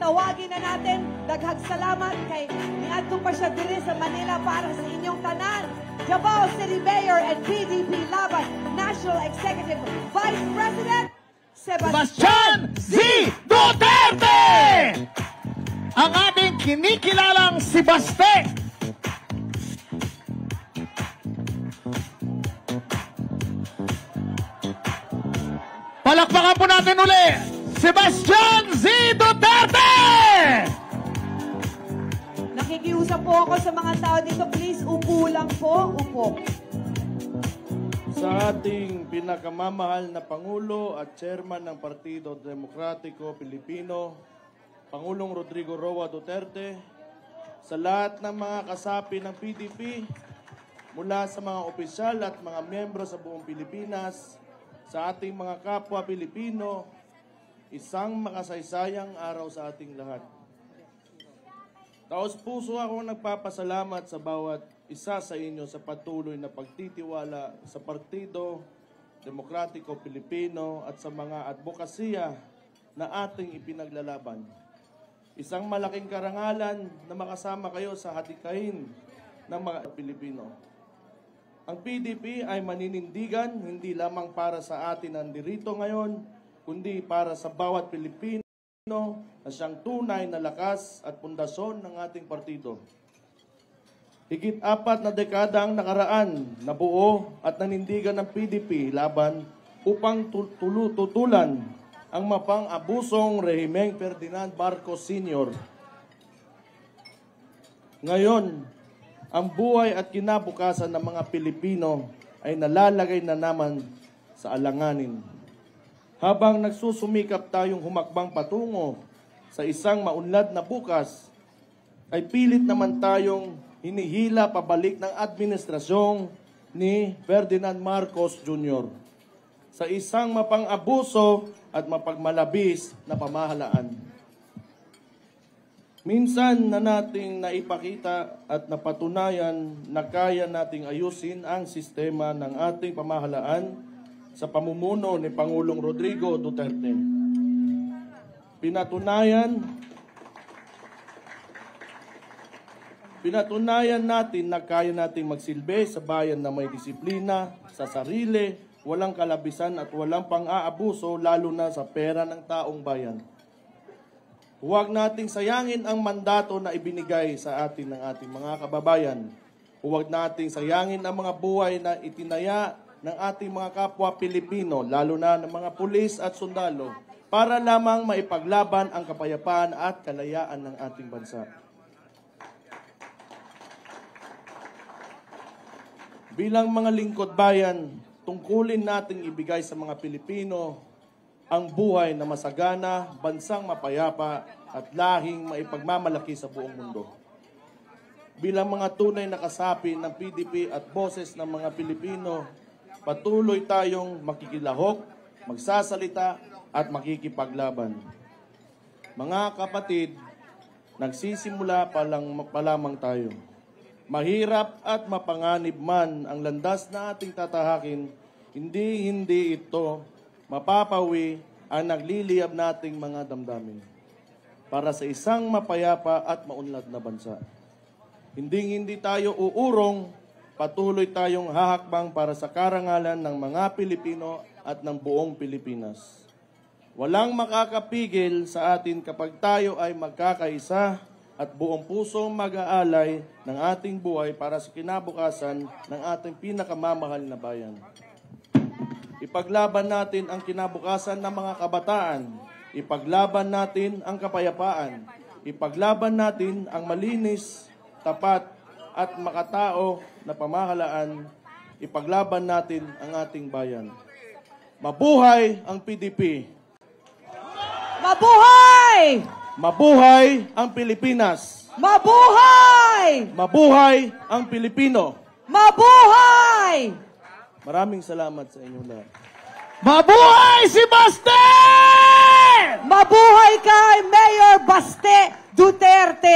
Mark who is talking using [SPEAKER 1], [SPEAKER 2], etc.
[SPEAKER 1] tawagin na natin, daghag salamat kay niadto pa siya diri sa Manila para sa inyong tanan. Davao City Mayor and PDP Laban National Executive Vice President,
[SPEAKER 2] Sebastian Z. Duterte! Ang ating kinikilalang si Baste. Palakpakan po natin uli, Sebastian Z. Duterte!
[SPEAKER 1] Nakikiusap po ako sa mga tao dito. Please, upo lang po. Upo.
[SPEAKER 3] Sa ating pinakamamahal na Pangulo at Chairman ng Partido Demokratiko Pilipino, Pangulong Rodrigo Roa Duterte, sa lahat ng mga kasapi ng PDP, mula sa mga opisyal at mga miyembro sa buong Pilipinas, sa ating mga kapwa Pilipino, isang makasaysayang araw sa ating lahat. Taos puso ako nagpapasalamat sa bawat isa sa inyo sa patuloy na pagtitiwala sa Partido Demokratiko Pilipino at sa mga advokasya na ating ipinaglalaban. Isang malaking karangalan na makasama kayo sa hatikain ng mga Pilipino. Ang PDP ay maninindigan hindi lamang para sa atin nandirito ngayon, kundi para sa bawat Pilipino na siyang tunay na lakas at pundasyon ng ating partido. Higit 4 na dekada ang nakaraan na buo at nanindigan ng PDP laban upang tutulan ang mapang-abusong rehimeng Ferdinand Marcos Sr. Ngayon, ang buhay at kinabukasan ng mga Pilipino ay nalalagay na naman sa alanganin. Habang nagsusumikap tayong humakbang patungo sa isang maunlad na bukas, ay pilit naman tayong hinihila pabalik ng administrasyong ni Ferdinand Marcos Jr. sa isang mapang-abuso at mapagmalabis na pamahalaan. Minsan na nating naipakita at napatunayan na kaya nating ayusin ang sistema ng ating pamahalaan sa pamumuno ni Pangulong Rodrigo Duterte. Pinatunayan natin na kaya nating magsilbi sa bayan na may disiplina, sa sarili, walang kalabisan at walang pang-aabuso lalo na sa pera ng taong bayan. Huwag nating sayangin ang mandato na ibinigay sa atin ng ating mga kababayan. Huwag nating sayangin ang mga buhay na itinaya ng ating mga kapwa Pilipino, lalo na ng mga pulis at sundalo, para lamang maipaglaban ang kapayapaan at kalayaan ng ating bansa. Bilang mga lingkod bayan, tungkulin nating ibigay sa mga Pilipino ang buhay na masagana, bansang mapayapa at lahing maipagmamalaki sa buong mundo. Bilang mga tunay na kasapi ng PDP at boses ng mga Pilipino, patuloy tayong makikilahok, magsasalita at makikipaglaban. Mga kapatid, nagsisimula pa lamang tayo. Mahirap at mapanganib man ang landas na ating tatahakin, hindi ito mapapawi ang nagliliyab nating mga damdamin para sa isang mapayapa at maunlad na bansa. Hindi tayo uurong, patuloy tayong hahakbang para sa karangalan ng mga Pilipino at ng buong Pilipinas. Walang makakapigil sa atin kapag tayo ay magkakaisa at buong pusong mag-aalay ng ating buhay para sa kinabukasan ng ating pinakamamahal na bayan. Ipaglaban natin ang kinabukasan ng mga kabataan. Ipaglaban natin ang kapayapaan. Ipaglaban natin ang malinis, tapat at makatao na pamahalaan. Ipaglaban natin ang ating bayan. Mabuhay ang PDP!
[SPEAKER 1] Mabuhay!
[SPEAKER 3] Mabuhay ang Pilipinas!
[SPEAKER 1] Mabuhay!
[SPEAKER 3] Mabuhay ang Pilipino!
[SPEAKER 1] Mabuhay!
[SPEAKER 3] Maraming salamat sa inyo lahat.
[SPEAKER 2] Mabuhay si Baste!
[SPEAKER 1] Mabuhay kay Mayor Baste Duterte!